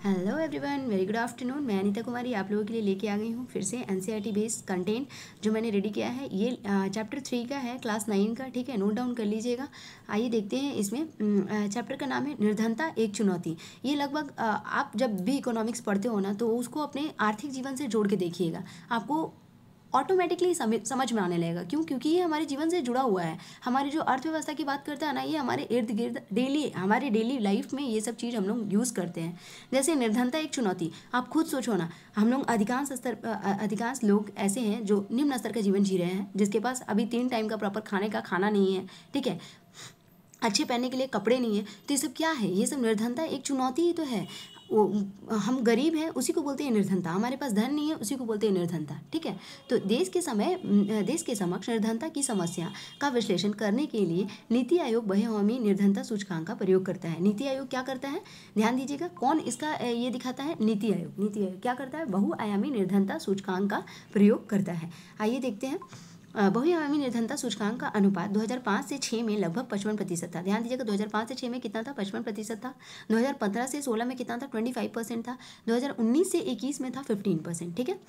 Hello everyone, very good afternoon. मैं अनीता कुमारी आप लोगों के लिए लेके आ गई हूँ फिर से एनसीईआरटी बेस्ड कंटेंट जो मैंने रेडी किया है। ये चैप्टर 3 का है, क्लास 9 का। ठीक है, नोट डाउन कर लीजिएगा। आइए देखते हैं इसमें। चैप्टर का नाम है निर्धनता एक चुनौती। ये लगभग आप जब भी इकोनॉमिक्स पढ़ते हो ना तो उसको अपने आर्थिक जीवन से जोड़ के देखिएगा, आपको ऑटोमेटिकली समझ में आने लगेगा। क्यों? क्योंकि ये हमारे जीवन से जुड़ा हुआ है। हमारी जो अर्थव्यवस्था की बात करता है ना, ये हमारे इर्द गिर्द हमारे डेली लाइफ में ये सब चीज़ हम लोग यूज़ करते हैं। जैसे निर्धनता एक चुनौती, आप खुद सोचो ना। हम लोग अधिकांश लोग ऐसे हैं जो निम्न स्तर का जीवन जी रहे हैं, जिसके पास अभी 3 टाइम का प्रॉपर खाने का खाना नहीं है। ठीक है, अच्छे पहनने के लिए कपड़े नहीं है। तो ये सब क्या है? ये सब निर्धनता एक चुनौती ही तो है। हम गरीब हैं उसी को बोलते हैं निर्धनता, हमारे पास धन नहीं है उसी को बोलते हैं निर्धनता। ठीक है, तो देश के समक्ष निर्धनता की समस्या का विश्लेषण करने के लिए नीति आयोग बहुआयामी निर्धनता सूचकांक का प्रयोग करता है। नीति आयोग क्या करता है, ध्यान दीजिएगा। कौन इसका ये दिखाता है? नीति आयोग। नीति आयोग क्या करता है? बहुआयामी निर्धनता सूचकांक का प्रयोग करता है। आइए देखते हैं। बहुआयामी निर्धनता सूचकांक का अनुपात 2005 से 6 में लगभग 55% था। ध्यान दीजिएगा, 2005 से 6 में कितना था? 55% था। 2015 से 16 में कितना था? 25% था। 2019 से 21 में था 15%। ठीक है,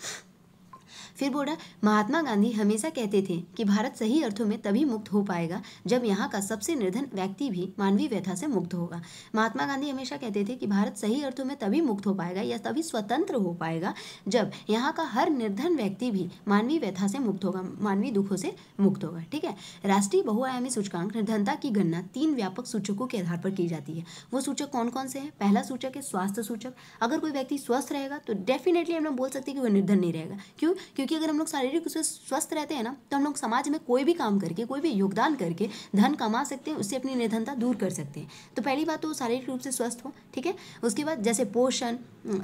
फिर बोल रहा है, महात्मा गांधी हमेशा कहते थे कि भारत सही अर्थों में तभी मुक्त हो पाएगा जब यहाँ का सबसे निर्धन व्यक्ति भी मानवीय व्यथा से मुक्त होगा। महात्मा गांधी हमेशा कहते थे कि भारत सही अर्थों में तभी मुक्त हो पाएगा या तभी स्वतंत्र हो पाएगा जब यहाँ का हर निर्धन व्यक्ति भी मानवीय व्यथा से मुक्त होगा, मानवीय दुखों से मुक्त होगा। ठीक है, राष्ट्रीय बहुआयामी सूचकांक निर्धनता की गणना 3 व्यापक सूचकों के आधार पर की जाती है। वो सूचक कौन कौन से हैं? पहला सूचक है स्वास्थ्य सूचक। अगर कोई व्यक्ति स्वस्थ रहेगा तो डेफिनेटली हम लोग बोल सकते हैं कि वह निर्धन नहीं रहेगा। क्यों? क्योंकि अगर हम लोग शारीरिक रूप से स्वस्थ रहते हैं ना, तो हम लोग समाज में कोई भी काम करके, कोई भी योगदान करके धन कमा सकते हैं, उससे अपनी निर्धनता दूर कर सकते हैं। तो पहली बात तो शारीरिक रूप से स्वस्थ हो। ठीक है, उसके बाद जैसे पोषण,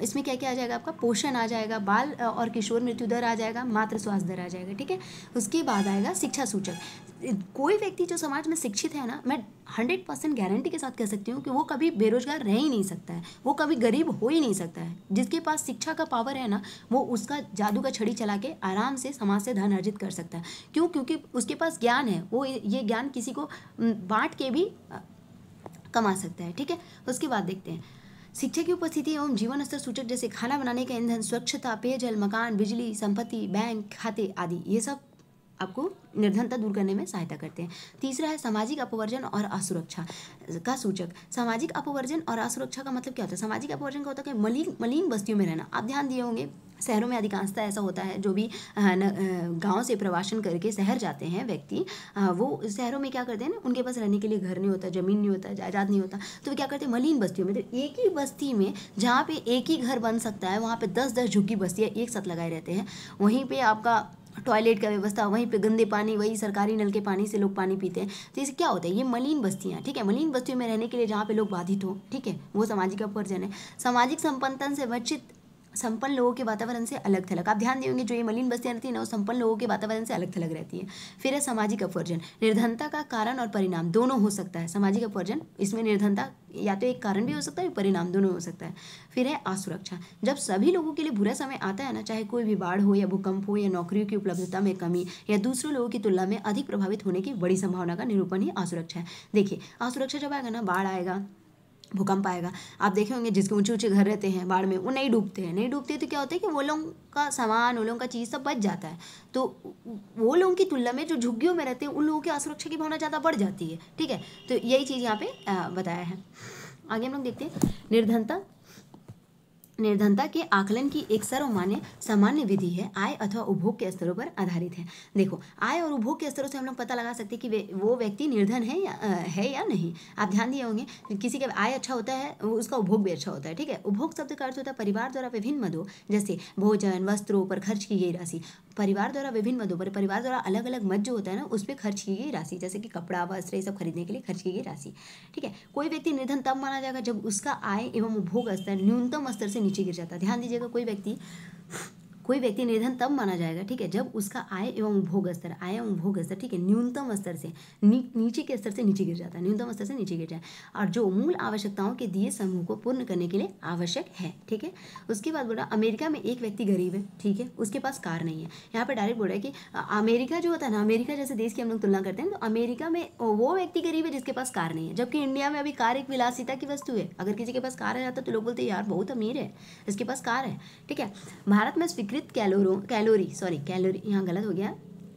इसमें क्या क्या आ जाएगा? आपका पोषण आ जाएगा, बाल और किशोर मृत्यु दर आ जाएगा, मातृ स्वास्थ्य दर आ जाएगा। ठीक है, उसके बाद आएगा शिक्षा सूचक। कोई व्यक्ति जो समाज में शिक्षित है ना, मैं 100% गारंटी के साथ कह सकती हूँ कि वो कभी बेरोजगार रह ही नहीं सकता है, वो कभी गरीब हो ही नहीं सकता है। जिसके पास शिक्षा का पावर है ना, वो उसका जादू का छड़ी चला के आराम से समाज से धन अर्जित कर सकता है। क्यों? क्योंकि उसके पास ज्ञान है, वो ये ज्ञान किसी को बांट के भी कमा सकता है। ठीक है, उसके बाद देखते हैं शिक्षा की उपस्थिति एवं जीवन स्तर सूचक, जैसे खाना बनाने का ईंधन, स्वच्छता, पेयजल, मकान, बिजली, संपत्ति, बैंक खाते आदि, ये सब आपको निर्धनता दूर करने में सहायता करते हैं। तीसरा है सामाजिक अपवर्जन और असुरक्षा का सूचक। सामाजिक अपवर्जन और असुरक्षा का मतलब क्या होता है? सामाजिक अपवर्जन का होता है कि मलिन बस्तियों में रहना। आप ध्यान दिए होंगे, शहरों में अधिकांशतः ऐसा होता है, जो भी गांव से प्रवासन करके शहर जाते हैं व्यक्ति, वो शहरों में क्या करते हैं ना, उनके पास रहने के लिए घर नहीं होता, ज़मीन नहीं होता, जायदाद नहीं होता, तो वो क्या करते हैं? मलिन बस्तियों में। तो एक ही बस्ती में जहाँ पे एक ही घर बन सकता है, वहाँ पे 10-10 झुग्गी बस्तियाँ एक साथ लगाए रहते हैं। वहीं पे आपका टॉयलेट का व्यवस्था, वहीं पे गंदे पानी, वही सरकारी नल के पानी से लोग पानी पीते हैं। तो इससे क्या होता है? ये मलिन बस्तियाँ। ठीक है, मलिन बस्तियों में रहने के लिए जहाँ पे लोग बाधित हो, ठीक है, वो सामाजिक अपवर्जन है। सामाजिक संपन्नता से वंचित संपन्न लोगों के वातावरण से अलग थलग। आप ध्यान देंगे, जो ये मलिन बस्तियाँ रहती है ना, वो संपन्न लोगों के वातावरण से अलग थलग रहती है। फिर है सामाजिक अपवर्जन। निर्धनता का कारण और परिणाम दोनों हो सकता है। सामाजिक अपवर्जन, इसमें निर्धनता या तो एक कारण भी हो सकता है, परिणाम दोनों हो सकता है। फिर है असुरक्षा। जब सभी लोगों के लिए बुरा समय आता है ना, चाहे कोई भी बाढ़ हो या भूकंप हो या नौकरियों की उपलब्धता में कमी या दूसरे लोगों की तुलना में अधिक प्रभावित होने की बड़ी संभावना का निरूपण ही असुरक्षा है। देखिए, असुरक्षा जब आएगा ना, बाढ़ आएगा, भूकंप आएगा, आप देखे होंगे जिसके ऊंचे ऊंचे घर रहते हैं बाढ़ में, वो नहीं डूबते हैं तो क्या होता है कि वो लोगों का सामान, वो लोगों का चीज़ सब बच जाता है। तो वो लोगों की तुलना में जो झुग्गियों में रहते हैं, उन लोगों की असुरक्षा की भावना ज़्यादा बढ़ जाती है। ठीक है, तो यही चीज़ यहाँ पे बताया है। आगे हम लोग देखते हैं, निर्धनता के आकलन की एक सर्वमान्य सामान्य विधि है, आय अथवा उपभोग के स्तरों पर आधारित है। देखो, आय और उपभोग के स्तरों से हम लोग पता लगा सकते हैं कि वो व्यक्ति निर्धन है या नहीं। आप ध्यान दिए होंगे, किसी का आय अच्छा होता है, उसका उपभोग भी अच्छा होता है। ठीक है, उपभोग शब्द का अर्थ होता है परिवार द्वारा विभिन्न मदों, जैसे भोजन, वस्त्रों पर खर्च की गई राशि। परिवार द्वारा विभिन्न मदों पर, परिवार द्वारा अलग अलग मद जो होता है ना, उस पर खर्च की गई राशि, जैसे कि कपड़ा, वस्त्र, ये सब खरीदने के लिए खर्च की गई राशि। ठीक है, कोई व्यक्ति निर्धन तब माना जाएगा जब उसका आय एवं उपभोग स्तर न्यूनतम स्तर से नीचे गिर जाता है। ध्यान दीजिएगा, कोई व्यक्ति कोई व्यक्ति निर्धन तब माना जाएगा, ठीक है, जब उसका आय एवं भोग स्तर, ठीक है, न्यूनतम स्तर से नीचे के स्तर से नीचे गिर जाता है, न्यूनतम स्तर से नीचे गिर जाए, और जो मूल आवश्यकताओं के दिए समूह को पूर्ण करने के लिए आवश्यक है, ठीक है। उसके बाद बोला अमेरिका में एक व्यक्ति गरीब है, ठीक है, उसके पास कार नहीं है। यहाँ पे डायरेक्ट बोल रहा है कि अमेरिका जो होता है ना, अमेरिका जैसे देश की हम लोग तुलना करते हैं, तो अमेरिका में वो व्यक्ति गरीब है जिसके पास कार नहीं है, जबकि इंडिया में अभी कार एक विलासिता की वस्तु है। अगर किसी के पास कार आ जाता तो लोग बोलते हैं यार बहुत अमीर है, इसके पास कार है, ठीक है। भारत में स्वीकृत कैलोरी यहाँ गलत हो गया,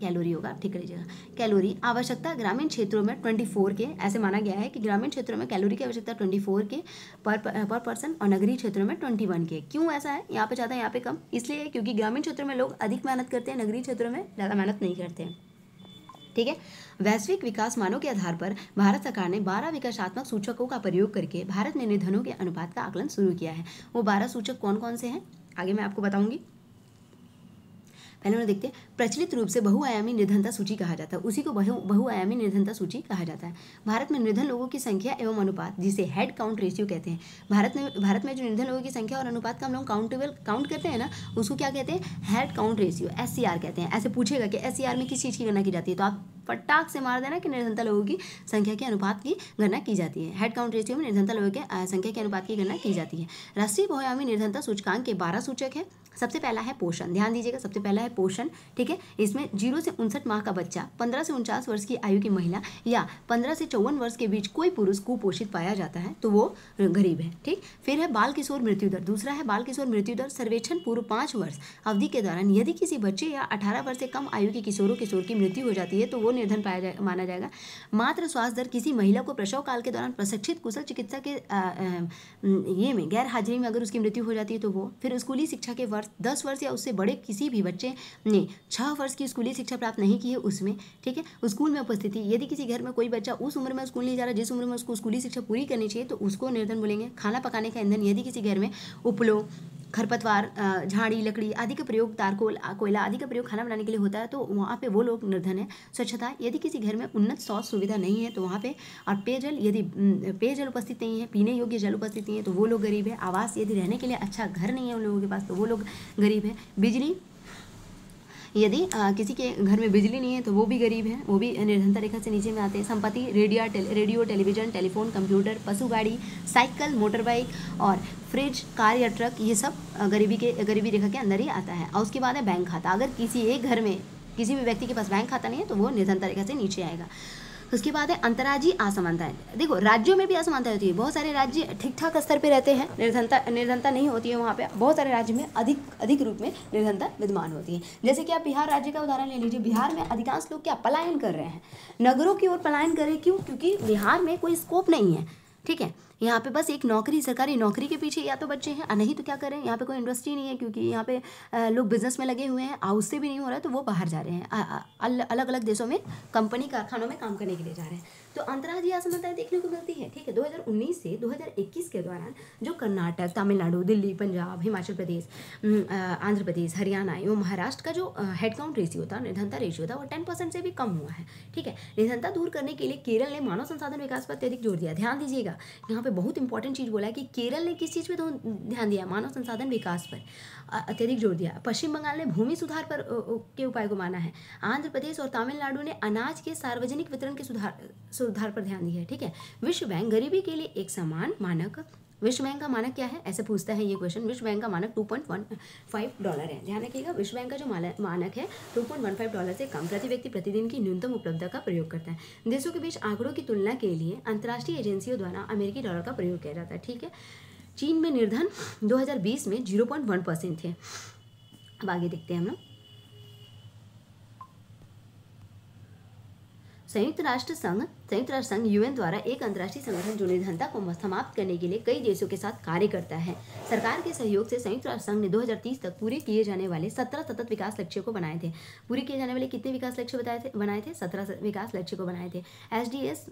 कैलोरी होगा, ठीक कर लीजिएगा, कैलोरी आवश्यकता ग्रामीण क्षेत्रों में 24 के, ऐसे माना गया है कि ग्रामीण क्षेत्रों में कैलोरी की आवश्यकता 24 के पर पर्सन और नगरीय क्षेत्रों में 21 के। क्यों ऐसा है, यहाँ पे ज़्यादा यहाँ पे कम, इसलिए क्योंकि ग्रामीण क्षेत्रों में लोग अधिक मेहनत करते हैं, नगरीय क्षेत्रों में ज़्यादा मेहनत नहीं करते हैं, ठीक है। वैश्विक विकास मानों के आधार पर भारत सरकार ने 12 विकासात्मक सूचकों का प्रयोग करके भारत में निर्धनों के अनुपात का आकलन शुरू किया है। वो 12 सूचक कौन कौन से हैं आगे मैं आपको बताऊंगी। पहले उन्हें देखते हैं। प्रचलित रूप से बहुआयामी निर्धनता सूची कहा जाता है, उसी को बहुआयामी निर्धनता सूची कहा जाता है। भारत में निर्धन लोगों की संख्या एवं अनुपात, जिसे हेड काउंट रेशियो कहते हैं। भारत में जो निर्धन लोगों की संख्या और अनुपात का हम लोग काउंट करते हैं ना, उसको क्या कहते हैं, हेड काउंट रेशियो, SCR कहते हैं। ऐसे पूछेगा कि SCR में किस चीज़ की गणना की जाती है, तो आप फटाक से मार देना कि निर्धनता लोगों की संख्या के अनुपात की गणना की जाती है। हेड काउंट रेशियो में निर्धनता लोगों के संख्या के अनुपात की गणना की जाती है। राष्ट्रीय बहुआयामी निर्धनता सूचकांक के 12 सूचक है। सबसे पहला है पोषण, ध्यान दीजिएगा, सबसे पहला है पोषण, ठीक है। इसमें 0 से 59 माह का बच्चा, 15 से 49 वर्ष की आयु की महिला या 15 से 54 वर्ष के बीच कोई पुरुष कुपोषित पाया जाता है तो वो गरीब है, ठीक। फिर है बाल किशोर मृत्यु दर, दूसरा है बाल किशोर मृत्यु दर। सर्वेक्षण पूर्व 5 वर्ष अवधि के दौरान यदि किसी बच्चे या 18 वर्ष से कम आयु के किशोर की मृत्यु हो जाती है तो वो निर्धन माना जाएगा। मात्र स्वास्थ्य दर, किसी महिला को प्रसव काल के दौरान प्रशिक्षित कुशल चिकित्सा के ये में गैर हाजिरी में अगर उसकी मृत्यु हो जाती है तो वो। फिर स्कूली शिक्षा के वर्ष, 10 वर्ष या उससे बड़े किसी भी बच्चे ने 6 वर्ष की स्कूली शिक्षा प्राप्त नहीं की है उसमें, ठीक है। स्कूल में उपस्थिति, यदि किसी घर में कोई बच्चा उस उम्र में स्कूल नहीं जा रहा जिस उम्र में उसको स्कूली शिक्षा पूरी करनी चाहिए तो उसको निर्धन बोलेंगे। खाना पकाने का ईंधन, यदि किसी घर में उपलो, खरपतवार, झाड़ी, लकड़ी आदि का प्रयोग, तारकोल, कोयला आदि का प्रयोग खाना बनाने के लिए होता है तो वहाँ पे वो लोग निर्धन है। स्वच्छता, यदि किसी घर में उन्नत शौच सुविधा नहीं है तो वहाँ पे, और पेयजल, यदि पेयजल उपस्थित नहीं है, पीने योग्य जल उपस्थित नहीं है तो वो लोग गरीब है। आवास, यदि रहने के लिए अच्छा घर नहीं है उन लोगों के पास तो वो लोग गरीब है। बिजली, यदि किसी के घर में बिजली नहीं है तो वो भी गरीब है, वो भी निर्धनता रेखा से नीचे में आते हैं। संपत्ति, रेडियो, टेलीविजन, टेलीफोन, कंप्यूटर, पशु गाड़ी, साइकिल, मोटर बाइक और फ्रिज, कार या ट्रक, ये सब गरीबी रेखा के अंदर ही आता है। और उसके बाद है बैंक खाता। अगर किसी एक घर में किसी भी व्यक्ति के पास बैंक खाता नहीं है तो वो निर्धनता रेखा से नीचे आएगा। उसके बाद है अंतर्राज्यीय असमानताएं। देखो राज्यों में भी असमानता होती है, बहुत सारे राज्य ठीक ठाक स्तर पे रहते हैं, निर्धनता नहीं होती है वहाँ पे। बहुत सारे राज्य में अधिक रूप में निर्धनता विद्यमान होती है। जैसे कि आप बिहार राज्य का उदाहरण ले लीजिए। बिहार में अधिकांश लोग क्या पलायन कर रहे हैं, नगरों की ओर पलायन कर रहे हैं। क्यों? क्योंकि बिहार में कोई स्कोप नहीं है, ठीक है। यहाँ पे बस एक नौकरी, सरकारी नौकरी के पीछे या तो बच्चे हैं, नहीं तो क्या करें, यहाँ पे कोई इंडस्ट्री नहीं है क्योंकि यहाँ पे लोग बिजनेस में लगे हुए हैं, उससे भी नहीं हो रहा है तो वो बाहर जा रहे हैं, अलग अलग देशों में कंपनी कारखानों में काम करने के लिए जा रहे हैं। तो अंतर्राज्यीय असमानताएं देखने को मिलती है, ठीक है। 2019 से 2021 के दौरान जो कर्नाटक, तमिलनाडु, दिल्ली, पंजाब, हिमाचल प्रदेश, आंध्र प्रदेश, हरियाणा एवं महाराष्ट्र का जो हेड काउंट रेशियो था, निर्धनता रेशियो था, वो 10% से भी कम हुआ है, ठीक है। निर्धनता दूर करने के लिए केरल ने मानव संसाधन विकास पर अत्यधिक जोर दिया। ध्यान दीजिएगा, यहाँ पे बहुत इंपॉर्टेंट चीज़ बोला है कि केरल ने किस चीज़ पे ध्यान दिया, मानव संसाधन विकास पर अत्यधिक जोर दिया। पश्चिम बंगाल ने भूमि सुधार पर के उपाय को माना है। आंध्र प्रदेश और तमिलनाडु ने अनाज के सार्वजनिक वितरण के सुधार पर ध्यान दिया है, ठीक है। विश्व बैंक गरीबी के लिए एक समान मानक, विश्व बैंक का मानक क्या है ऐसे पूछता है ये क्वेश्चन। विश्व बैंक का मानक $2.15 है। ध्यान रखिएगा, विश्व बैंक का जो मानक है $2.15 से कम प्रति व्यक्ति प्रतिदिन की न्यूनतम उपलब्धता का प्रयोग करता है। देशों के बीच आंकड़ों की तुलना के लिए अंतर्राष्ट्रीय एजेंसियों द्वारा अमेरिकी डॉलर का प्रयोग किया जाता है, ठीक है। चीन में निर्धन 2020 में 0.1% थे। अब आगे देखते हैं हम लोग। संयुक्त राष्ट्र संघ यूएन द्वारा एक अंतर्राष्ट्रीय संगठन जो निर्धनता को समाप्त करने के लिए कई देशों के साथ कार्य करता है। सरकार के सहयोग से संयुक्त राष्ट्र संघ ने 2030 तक पूरे किए जाने वाले 17 सतत विकास लक्ष्यों को बनाए थे। पूरे किए जाने वाले कितने विकास लक्ष्य बनाए थे? 17 विकास लक्ष्य को बनाए थे। SDS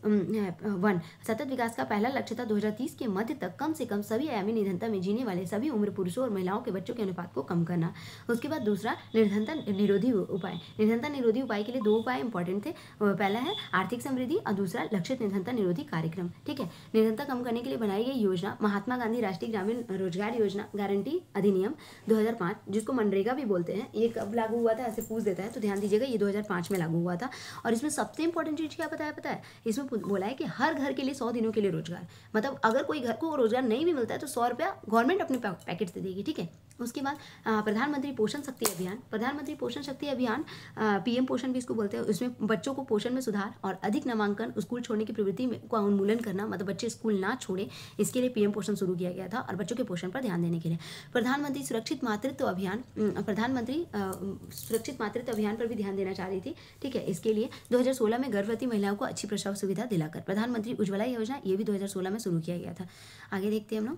1 सतत विकास का पहला लक्ष्य था 2030 के मध्य तक कम से कम सभी आयामी निर्धनता में जीने वाले सभी उम्र पुरुषों और महिलाओं के बच्चों के अनुपात को कम करना। उसके बाद दूसरा निर्धनता निरोधी उपाय। निर्धनता निरोधी उपाय के लिए 2 उपाय इंपॉर्टेंट थे। पहला है आर्थिक समृद्धि और दूसरा लक्षित निर्धनता निरोधी कार्यक्रम, ठीक है। निर्धनता कम करने के लिए बनाई गई योजना महात्मा गांधी राष्ट्रीय ग्रामीण रोजगार योजना गारंटी अधिनियम 2005, जिसको मनरेगा भी बोलते हैं, ये कब लागू हुआ था ऐसे पूछ देता है, तो ध्यान दीजिएगा ये 2005 में लागू हुआ था। और इसमें सबसे इंपॉर्टेंट चीज़ क्या पता है, इसमें बोला है कि हर घर के लिए 100 दिनों के लिए रोजगार, मतलब अगर कोई घर को रोजगार नहीं भी मिलता है तो 100 रुपया गवर्नमेंट अपने पैकेट से देगी, ठीक है। उसके बाद प्रधानमंत्री पोषण शक्ति अभियान, प्रधानमंत्री पोषण शक्ति अभियान पीएम पोषण भी इसको बोलते हैं। इसमें बच्चों को पोषण में सुधार और अधिक नामांकन, स्कूल छोड़ने की प्रवृत्ति का उन्मूलन करना, मतलब बच्चे स्कूल ना छोड़े, इसके लिए पीएम पोषण शुरू किया गया था और बच्चों के पोषण पर ध्यान देने के लिए। प्रधानमंत्री सुरक्षित मातृत्व अभियान, प्रधानमंत्री सुरक्षित मातृत्व अभियान पर भी ध्यान देना चाह रही थी, ठीक है। इसके लिए 2016 में गर्भवती महिलाओं को अच्छी प्रसव सुविधा दिलाकर प्रधानमंत्री उज्ज्वला योजना, ये भी 2016 में शुरू किया गया था। आगे देखते हैं हम लोग,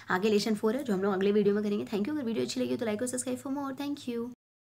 आगे लेसन 4 है जो हम लोग अगले वीडियो में करेंगे। Thank you. अगर वीडियो अच्छी लगी तो लाइक और subscribe for more. Thank you.